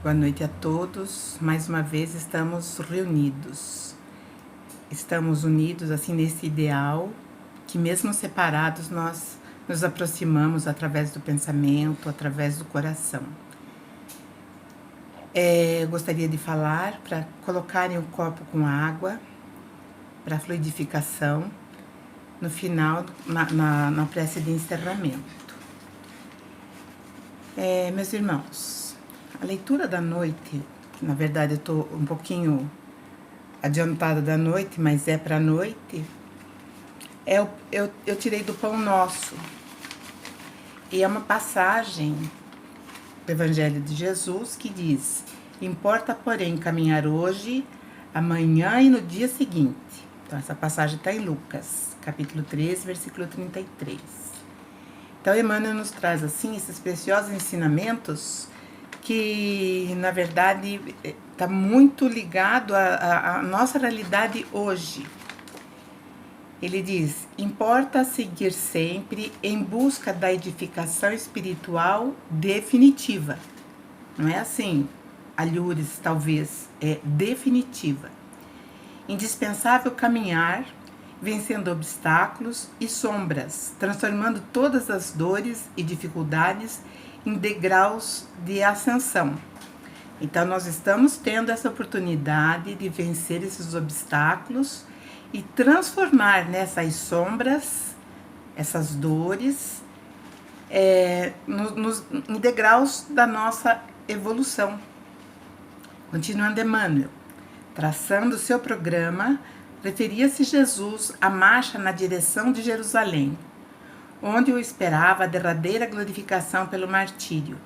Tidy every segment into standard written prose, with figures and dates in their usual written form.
Boa noite a todos. Mais uma vez estamos reunidos. Estamos unidos assim nesse ideal que mesmo separados nós nos aproximamos através do pensamento, através do coração. Eu gostaria de falar para colocarem o copo com água para fluidificação no final, na prece de encerramento. Meus irmãos, a leitura da noite, que na verdade eu estou um pouquinho adiantada da noite, mas é para a noite, eu tirei do Pão Nosso. E é uma passagem do Evangelho de Jesus que diz: importa, porém, caminhar hoje, amanhã e no dia seguinte. Então, essa passagem está em Lucas, capítulo 13, versículo 33. Então, Emmanuel nos traz, assim, esses preciosos ensinamentos que, na verdade, está muito ligado à nossa realidade hoje. Ele diz: importa seguir sempre em busca da edificação espiritual definitiva. Não é assim, alhures, talvez, é definitiva. Indispensável caminhar, vencendo obstáculos e sombras, transformando todas as dores e dificuldades em degraus de ascensão. Então, nós estamos tendo essa oportunidade de vencer esses obstáculos e transformar nessas sombras, essas dores, em degraus da nossa evolução. Continuando Emmanuel, traçando seu programa, referia-se Jesus à marcha na direção de Jerusalém, onde o esperava a derradeira glorificação pelo martírio.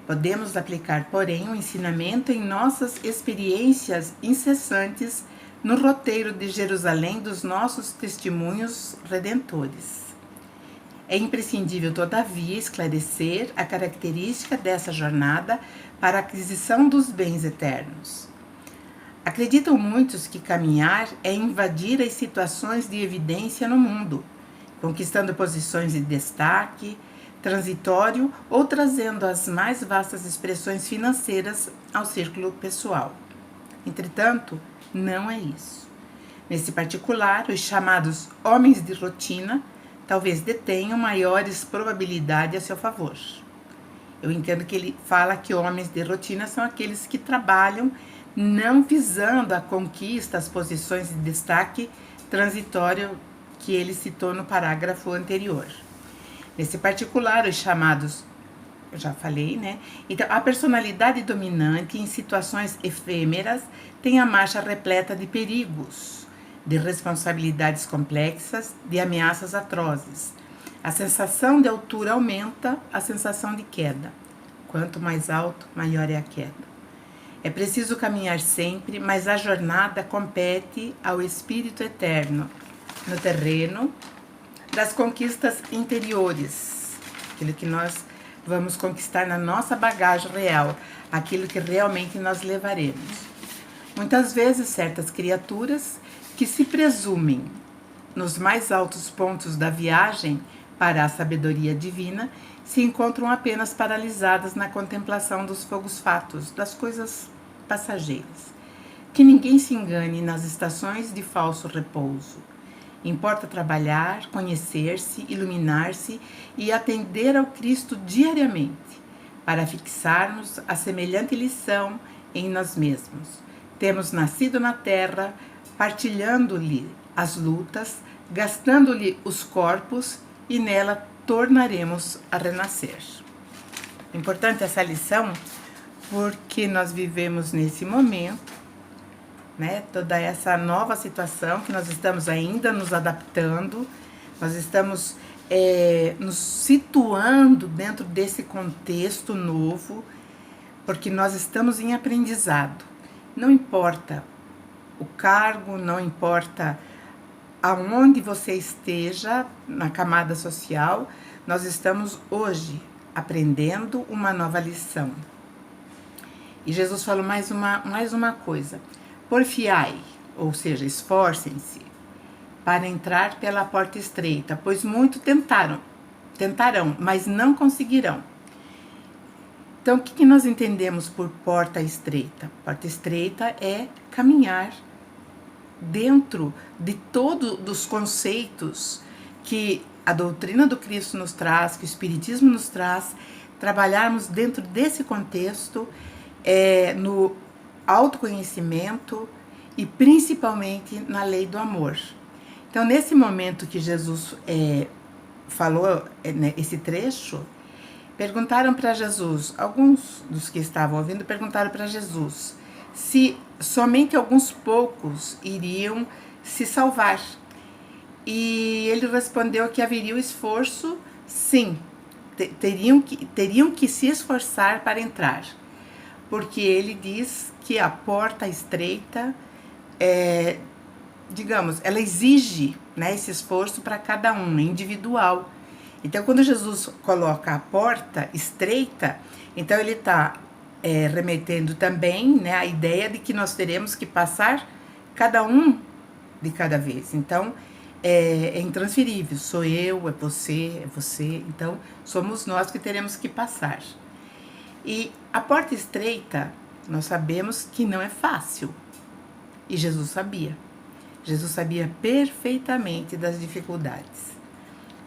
Podemos aplicar, porém, o ensinamento em nossas experiências incessantes no roteiro de Jerusalém dos nossos testemunhos redentores. É imprescindível, todavia, esclarecer a característica dessa jornada para a aquisição dos bens eternos. Acreditam muitos que caminhar é invadir as situações de evidência no mundo, conquistando posições de destaque, transitório ou trazendo as mais vastas expressões financeiras ao círculo pessoal. Entretanto, não é isso. Nesse particular, os chamados homens de rotina talvez detenham maiores probabilidades a seu favor. Eu entendo que ele fala que homens de rotina são aqueles que trabalham não visando a conquista, as posições de destaque transitório que ele citou no parágrafo anterior. Nesse particular, os chamados, eu já falei, né? Então, a personalidade dominante em situações efêmeras tem a marcha repleta de perigos, de responsabilidades complexas, de ameaças atrozes. A sensação de altura aumenta a sensação de queda. Quanto mais alto, maior é a queda. É preciso caminhar sempre, mas a jornada compete ao Espírito Eterno, no terreno das conquistas interiores, aquilo que nós vamos conquistar na nossa bagagem real, aquilo que realmente nós levaremos. Muitas vezes, certas criaturas que se presumem nos mais altos pontos da viagem para a sabedoria divina se encontram apenas paralisadas na contemplação dos fogos fatos, das coisas passageiras. Que ninguém se engane nas estações de falso repouso. Importa trabalhar, conhecer-se, iluminar-se e atender ao Cristo diariamente, para fixarmos a semelhante lição em nós mesmos. Temos nascido na terra, partilhando-lhe as lutas, gastando-lhe os corpos, e nela tornaremos a renascer. Importante essa lição, porque nós vivemos nesse momento, né, toda essa nova situação que nós estamos ainda nos adaptando, nós estamos nos situando dentro desse contexto novo, porque nós estamos em aprendizado. Não importa o cargo, não importa aonde você esteja na camada social, nós estamos hoje aprendendo uma nova lição. E Jesus falou mais uma coisa: porfiai, ou seja, esforcem-se para entrar pela porta estreita, pois muito tentarão, mas não conseguirão. Então, o que nós entendemos por porta estreita? Porta estreita é caminhar dentro de todos os conceitos que a doutrina do Cristo nos traz, que o Espiritismo nos traz, trabalharmos dentro desse contexto, no autoconhecimento e principalmente na lei do amor. Então, nesse momento que Jesus falou esse trecho, perguntaram para Jesus, alguns dos que estavam ouvindo perguntaram para Jesus se somente alguns poucos iriam se salvar. E ele respondeu que haveria o esforço, sim, teriam que se esforçar para entrar, porque ele diz que a porta estreita, digamos, ela exige, né, esse esforço para cada um, é individual. Então, quando Jesus coloca a porta estreita, então ele está remetendo também, né, a ideia de que nós teremos que passar cada um de cada vez. Então, é intransferível. Sou eu, é você. Então, somos nós que teremos que passar. E a porta estreita, nós sabemos que não é fácil. E Jesus sabia. Jesus sabia perfeitamente das dificuldades.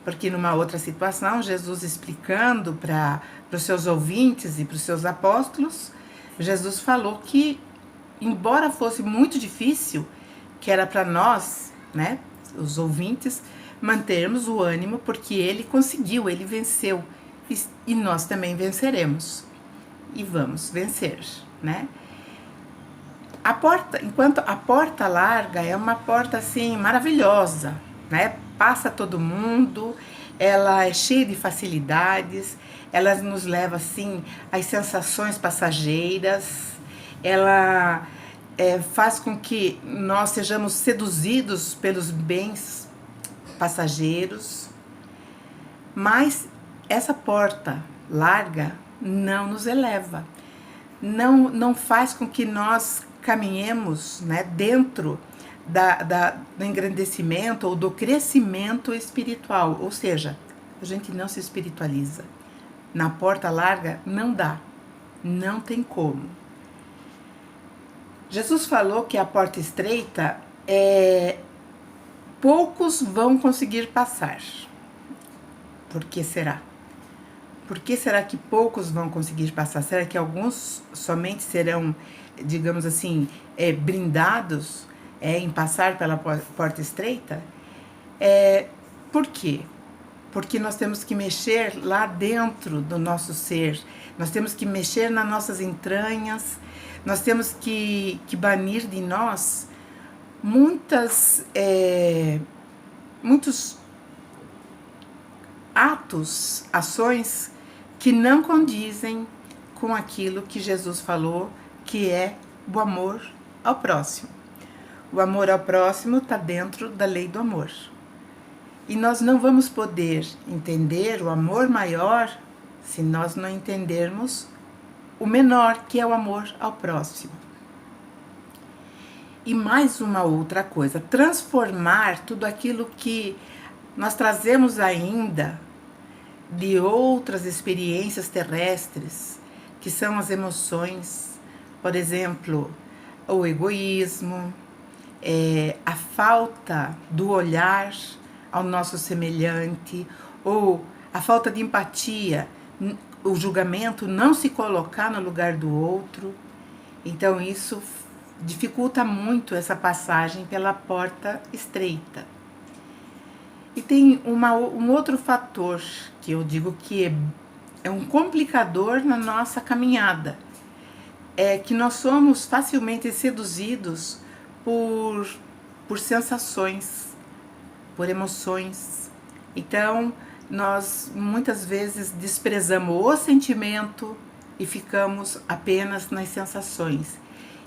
Porque numa outra situação, Jesus explicando para os seus ouvintes e para os seus apóstolos, Jesus falou que, embora fosse muito difícil, que era para nós, né, os ouvintes, mantermos o ânimo, porque ele conseguiu, ele venceu, e nós também venceremos, e vamos vencer, né? Enquanto a porta larga é uma porta assim maravilhosa, né? Passa todo mundo, ela é cheia de facilidades, ela nos leva assim às sensações passageiras, ela faz com que nós sejamos seduzidos pelos bens passageiros, mas essa porta larga não nos eleva, não faz com que nós caminhemos, né, dentro do engrandecimento ou do crescimento espiritual, ou seja, a gente não se espiritualiza. Na porta larga não dá, não tem como. Jesus falou que a porta estreita poucos vão conseguir passar. Por que será? Por que será que poucos vão conseguir passar? Será que alguns somente serão, digamos assim, brindados em passar pela porta estreita? Por quê? Porque nós temos que mexer lá dentro do nosso ser, nós temos que mexer nas nossas entranhas, nós temos que banir de nós muitos atos, ações que não condizem com aquilo que Jesus falou, que é o amor ao próximo. O amor ao próximo está dentro da lei do amor. E nós não vamos poder entender o amor maior se nós não entendermos o menor, que é o amor ao próximo. E mais uma outra coisa, transformar tudo aquilo que nós trazemos ainda de outras experiências terrestres, que são as emoções, por exemplo, o egoísmo, a falta do olhar ao nosso semelhante, ou a falta de empatia, o julgamento, não se colocar no lugar do outro. Então isso dificulta muito essa passagem pela porta estreita. E tem um outro fator que eu digo que é um complicador na nossa caminhada, é que nós somos facilmente seduzidos por sensações, por emoções. Então, nós muitas vezes desprezamos o sentimento e ficamos apenas nas sensações.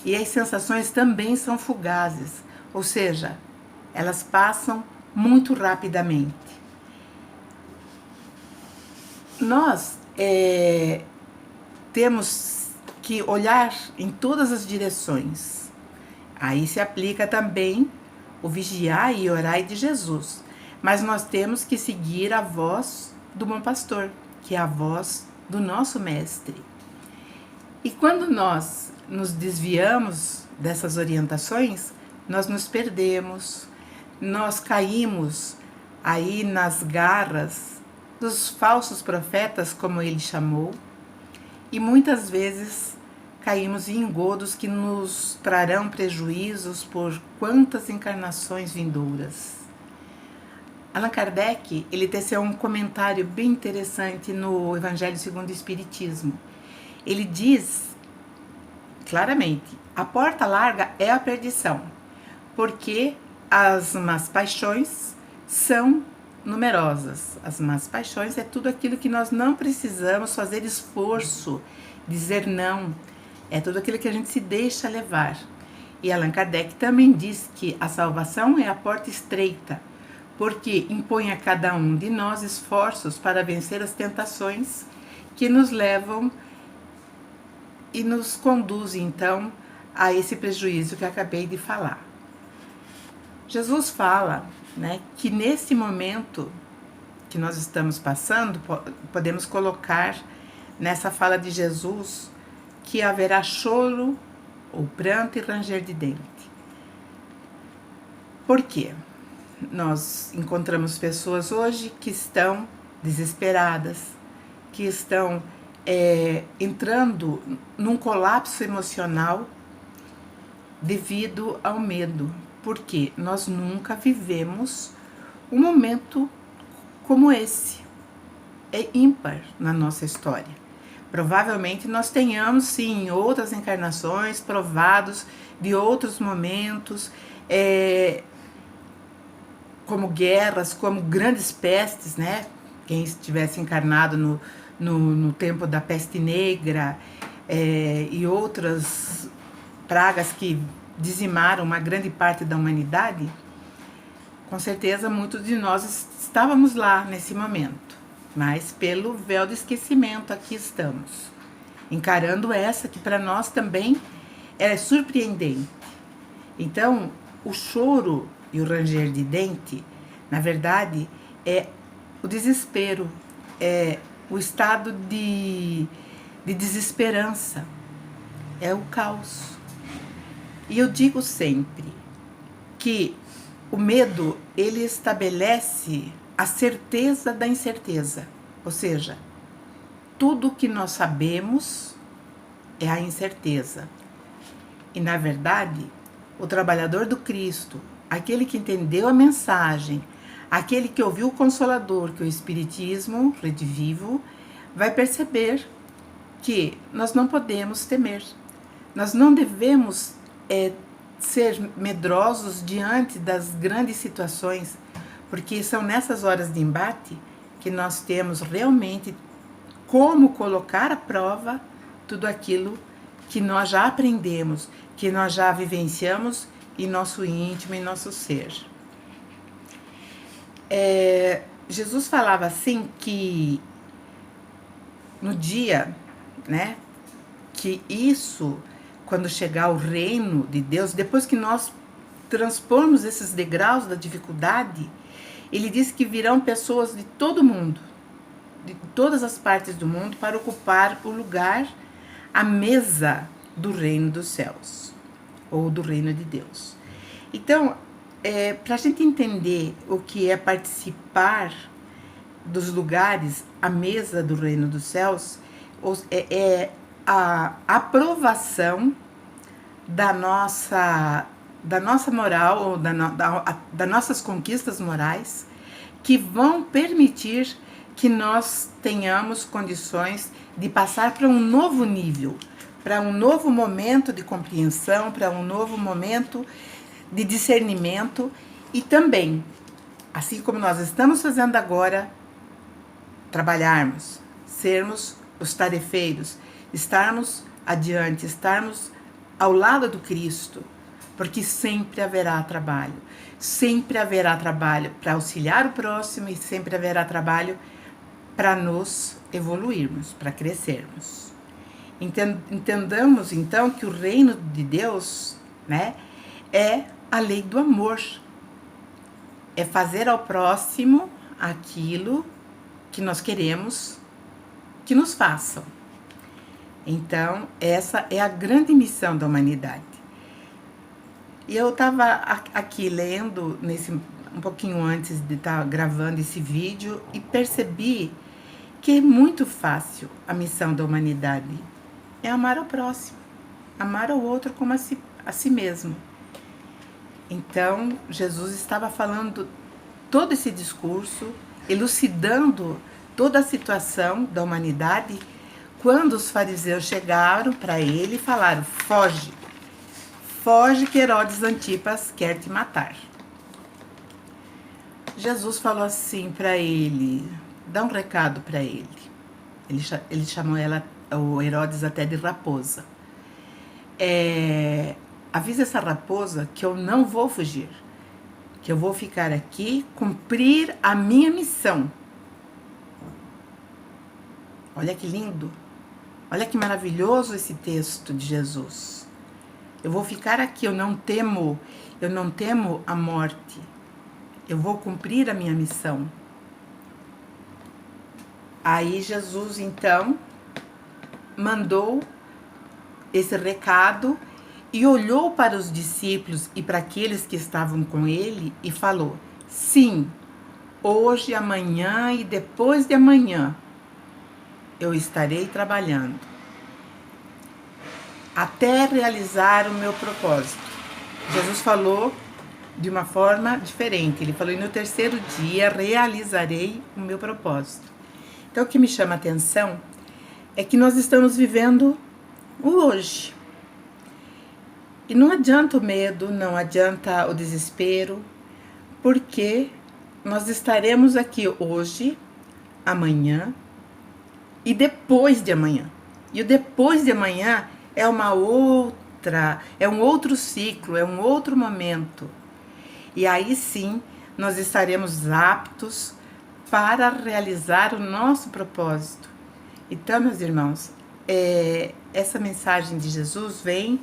E as sensações também são fugazes, ou seja, elas passam muito rapidamente. Nós temos que olhar em todas as direções. Aí se aplica também o vigiar e orar de Jesus. Mas nós temos que seguir a voz do bom pastor, que é a voz do nosso mestre. E quando nós nos desviamos dessas orientações, nós nos perdemos, nós caímos aí nas garras dos falsos profetas, como ele chamou, e muitas vezes caímos em engodos que nos trarão prejuízos por quantas encarnações vindouras. Allan Kardec, ele teceu um comentário bem interessante no Evangelho segundo o Espiritismo. Ele diz claramente: a porta larga é a perdição, porque as más paixões são numerosas. As más paixões é tudo aquilo que nós não precisamos fazer esforço, dizer não. É tudo aquilo que a gente se deixa levar. E Allan Kardec também diz que a salvação é a porta estreita, porque impõe a cada um de nós esforços para vencer as tentações que nos levam e nos conduzem, então, a esse prejuízo que eu acabei de falar. Jesus fala, né, que nesse momento que nós estamos passando, podemos colocar nessa fala de Jesus que haverá choro ou pranto e ranger de dente. Por quê? Nós encontramos pessoas hoje que estão desesperadas, que estão entrando num colapso emocional devido ao medo, porque nós nunca vivemos um momento como esse. É ímpar na nossa história. Provavelmente nós tenhamos, sim, em outras encarnações, provados de outros momentos, como guerras, como grandes pestes, né? Quem estivesse encarnado no tempo da peste negra e outras pragas que dizimaram uma grande parte da humanidade, com certeza muitos de nós estávamos lá nesse momento. Mas pelo véu do esquecimento aqui estamos, encarando essa que para nós também é surpreendente. Então, o choro e o ranger de dente, na verdade, é o desespero, é o estado de desesperança, é o caos. E eu digo sempre que o medo, ele estabelece a certeza da incerteza, ou seja, tudo que nós sabemos é a incerteza. E, na verdade, o trabalhador do Cristo, aquele que entendeu a mensagem, aquele que ouviu o Consolador, que é o Espiritismo, Rede Vivo, vai perceber que nós não podemos temer. Nós não devemos ser medrosos diante das grandes situações, porque são nessas horas de embate que nós temos realmente como colocar à prova tudo aquilo que nós já aprendemos, que nós já vivenciamos em nosso íntimo, em nosso ser. Jesus falava assim que no dia, né, que isso, quando chegar o reino de Deus, depois que nós transpormos esses degraus da dificuldade, ele diz que virão pessoas de todo mundo, de todas as partes do mundo, para ocupar o lugar, a mesa do reino dos céus, ou do reino de Deus. Então, para a gente entender o que é participar dos lugares, a mesa do reino dos céus, é a aprovação da nossa moral, ou das nossas conquistas morais, que vão permitir que nós tenhamos condições de passar para um novo nível, para um novo momento de compreensão, para um novo momento de discernimento e também, assim como nós estamos fazendo agora, trabalharmos, sermos os tarefeiros, estarmos adiante, estarmos ao lado do Cristo, porque sempre haverá trabalho para auxiliar o próximo e sempre haverá trabalho para nos evoluirmos, para crescermos. Entendamos então que o reino de Deus, né, é a lei do amor, é fazer ao próximo aquilo que nós queremos que nos façam. Então, essa é a grande missão da humanidade. E eu estava aqui lendo, um pouquinho antes de estar gravando esse vídeo, e percebi que é muito fácil a missão da humanidade. É amar ao próximo, amar ao outro como a si mesmo. Então, Jesus estava falando todo esse discurso, elucidando toda a situação da humanidade, quando os fariseus chegaram para ele e falaram: foge, foge que Herodes Antipas quer te matar. Jesus falou assim para ele, dá um recado para ele. Ele chamou o Herodes até de raposa. Avisa essa raposa que eu não vou fugir, que eu vou ficar aqui, cumprir a minha missão. Olha que lindo, olha que maravilhoso esse texto de Jesus. Eu vou ficar aqui, eu não temo a morte. Eu vou cumprir a minha missão. Aí Jesus, então, mandou esse recado e olhou para os discípulos e para aqueles que estavam com ele e falou: sim, hoje, amanhã e depois de amanhã eu estarei trabalhando até realizar o meu propósito. Jesus falou de uma forma diferente. Ele falou: e no terceiro dia realizarei o meu propósito. Então, o que me chama a atenção é que nós estamos vivendo o hoje. E não adianta o medo, não adianta o desespero, porque nós estaremos aqui hoje, amanhã e depois de amanhã. E o depois de amanhã é um outro ciclo, é um outro momento. E aí sim, nós estaremos aptos para realizar o nosso propósito. Então, meus irmãos, essa mensagem de Jesus vem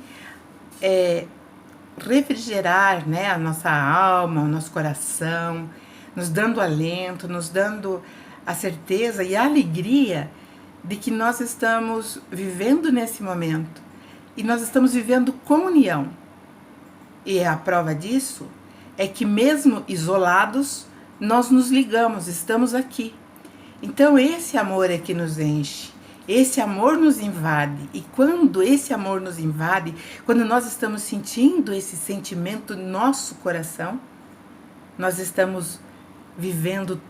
refrigerar, né, a nossa alma, o nosso coração, nos dando alento, nos dando a certeza e a alegria de que nós estamos vivendo nesse momento. E nós estamos vivendo com união. E a prova disso é que mesmo isolados, nós nos ligamos, estamos aqui. Então esse amor é que nos enche, esse amor nos invade. E quando esse amor nos invade, quando nós estamos sentindo esse sentimento no nosso coração, nós estamos vivendo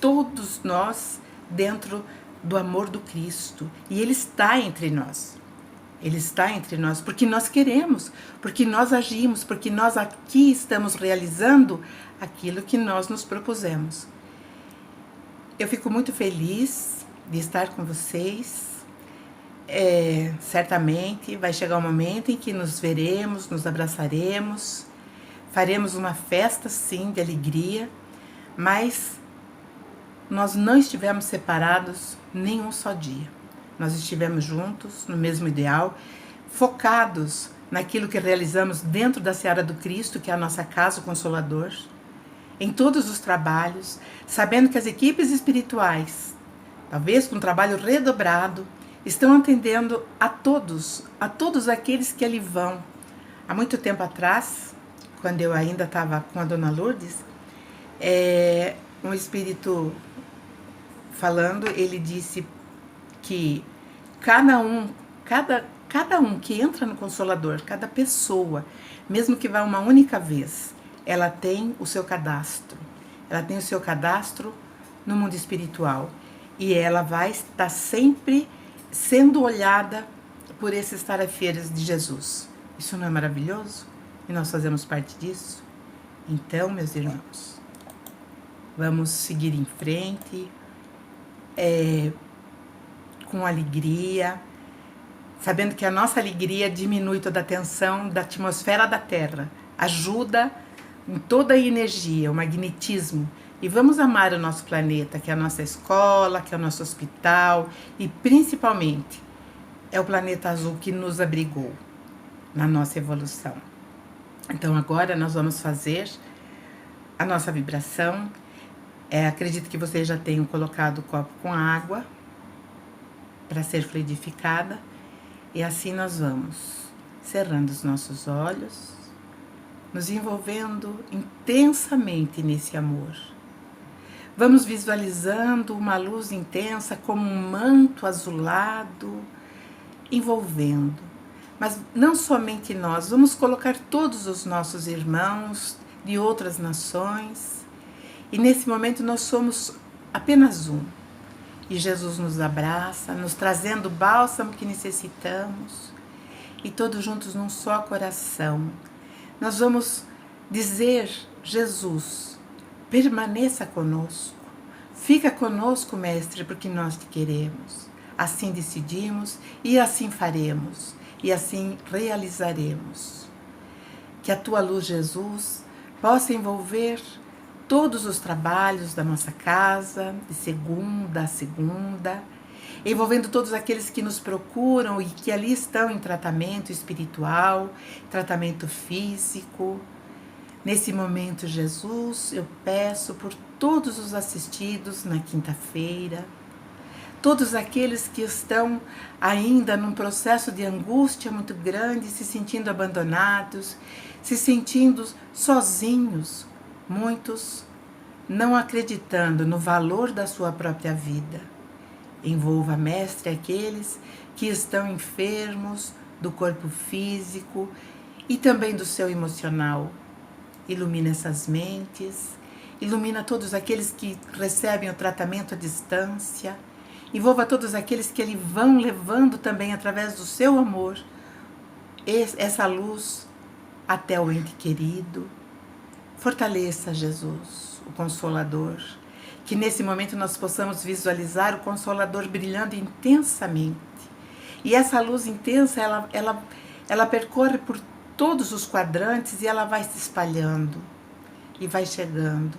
todos nós dentro do amor do Cristo. E Ele está entre nós. Ele está entre nós porque nós queremos, porque nós agimos, porque nós aqui estamos realizando aquilo que nós nos propusemos. Eu fico muito feliz de estar com vocês. Certamente vai chegar um momento em que nos veremos, nos abraçaremos, faremos uma festa sim de alegria, mas nós não estivemos separados nem um só dia. Nós estivemos juntos, no mesmo ideal, focados naquilo que realizamos dentro da seara do Cristo, que é a nossa casa, o Consolador, em todos os trabalhos, sabendo que as equipes espirituais, talvez com um trabalho redobrado, estão atendendo a todos aqueles que ali vão. Há muito tempo atrás, quando eu ainda estava com a Dona Lourdes, um espírito falando, ele disse que cada um que entra no Consolador, cada pessoa, mesmo que vá uma única vez, ela tem o seu cadastro. Ela tem o seu cadastro no mundo espiritual. E ela vai estar sempre sendo olhada por esses tarefeiros de Jesus. Isso não é maravilhoso? E nós fazemos parte disso? Então, meus irmãos, vamos seguir em frente, com alegria, sabendo que a nossa alegria diminui toda a tensão da atmosfera da Terra, ajuda em toda a energia, o magnetismo. E vamos amar o nosso planeta, que é a nossa escola, que é o nosso hospital e principalmente é o planeta azul que nos abrigou na nossa evolução. Então agora nós vamos fazer a nossa vibração. Acredito que vocês já tenham colocado o copo com água para ser fluidificada. E assim nós vamos cerrando os nossos olhos, nos envolvendo intensamente nesse amor. Vamos visualizando uma luz intensa como um manto azulado envolvendo. Mas não somente nós, vamos colocar todos os nossos irmãos de outras nações. E nesse momento nós somos apenas um. E Jesus nos abraça, nos trazendo o bálsamo que necessitamos. E todos juntos num só coração. Nós vamos dizer, Jesus, permaneça conosco. Fica conosco, Mestre, porque nós te queremos. Assim decidimos e assim faremos. E assim realizaremos. Que a tua luz, Jesus, possa envolver todos os trabalhos da nossa casa, de segunda a segunda, envolvendo todos aqueles que nos procuram e que ali estão em tratamento espiritual, tratamento físico. Nesse momento, Jesus, eu peço por todos os assistidos na quinta-feira, todos aqueles que estão ainda num processo de angústia muito grande, se sentindo abandonados, se sentindo sozinhos, muitos não acreditando no valor da sua própria vida. Envolva, Mestre, aqueles que estão enfermos do corpo físico e também do seu emocional. Ilumina essas mentes, ilumina todos aqueles que recebem o tratamento à distância, envolva todos aqueles que ele vão levando também através do seu amor, essa luz até o ente querido. Fortaleça, Jesus, o Consolador, que nesse momento nós possamos visualizar o Consolador brilhando intensamente. E essa luz intensa, ela percorre por todos os quadrantes e ela vai se espalhando e vai chegando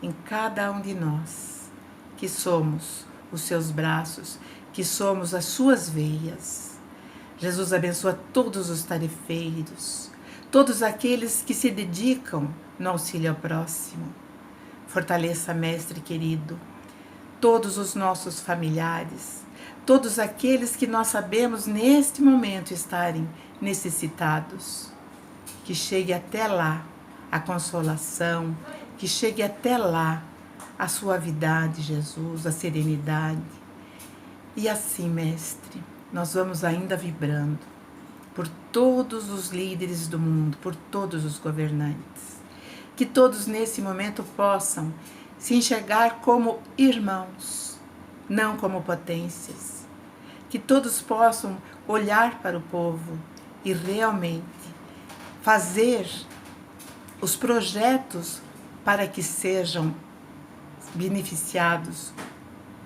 em cada um de nós, que somos os seus braços, que somos as suas veias. Jesus abençoa todos os tarefeiros, todos aqueles que se dedicam no auxílio ao próximo. Fortaleça, Mestre querido, todos os nossos familiares, todos aqueles que nós sabemos neste momento estarem necessitados. Que chegue até lá a consolação, que chegue até lá a suavidade, Jesus, a serenidade. E assim, Mestre, nós vamos ainda vibrando por todos os líderes do mundo, por todos os governantes. Que todos nesse momento possam se enxergar como irmãos, não como potências. Que todos possam olhar para o povo e realmente fazer os projetos para que sejam beneficiados,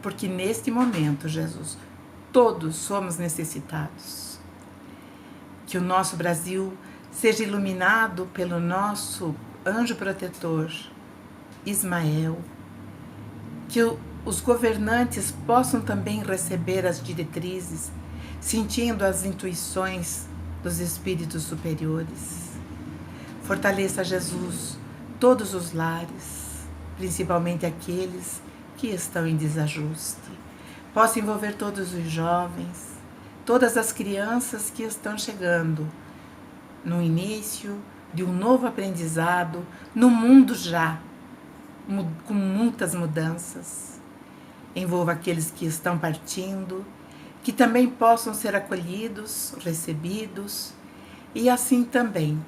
porque neste momento, Jesus, todos somos necessitados. Que o nosso Brasil seja iluminado pelo nosso anjo protetor, Ismael. Que os governantes possam também receber as diretrizes, sentindo as intuições dos espíritos superiores. Fortaleça, Jesus, todos os lares, principalmente aqueles que estão em desajuste. Possa envolver todos os jovens, todas as crianças que estão chegando no início de um novo aprendizado, no mundo já, com muitas mudanças. Envolva aqueles que estão partindo, que também possam ser acolhidos, recebidos, e assim também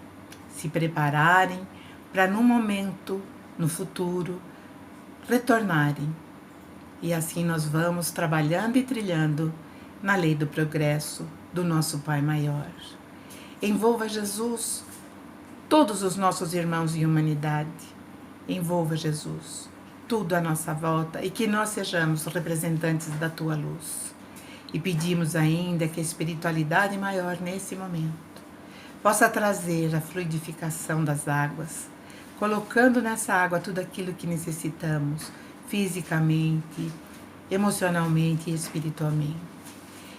se prepararem para num momento, no futuro, retornarem. E assim nós vamos trabalhando e trilhando na lei do progresso do nosso Pai Maior. Envolva, Jesus, todos os nossos irmãos em humanidade. Envolva, Jesus, tudo à nossa volta e que nós sejamos representantes da Tua luz. E pedimos ainda que a espiritualidade maior nesse momento possa trazer a fluidificação das águas, colocando nessa água tudo aquilo que necessitamos, fisicamente, emocionalmente e espiritualmente.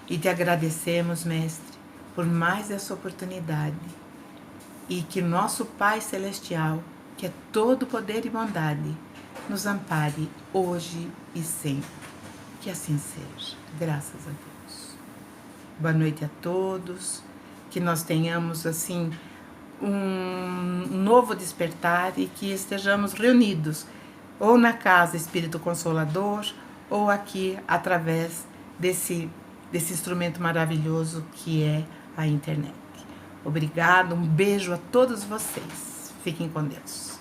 E te agradecemos, Mestre, por mais essa oportunidade. E que nosso Pai Celestial, que é todo poder e bondade, nos ampare hoje e sempre. Que assim seja. Graças a Deus. Boa noite a todos. Que nós tenhamos, assim, um novo despertar e que estejamos reunidos, ou na casa Espírito Consolador, ou aqui através desse instrumento maravilhoso que é a internet. Obrigado, um beijo a todos vocês. Fiquem com Deus.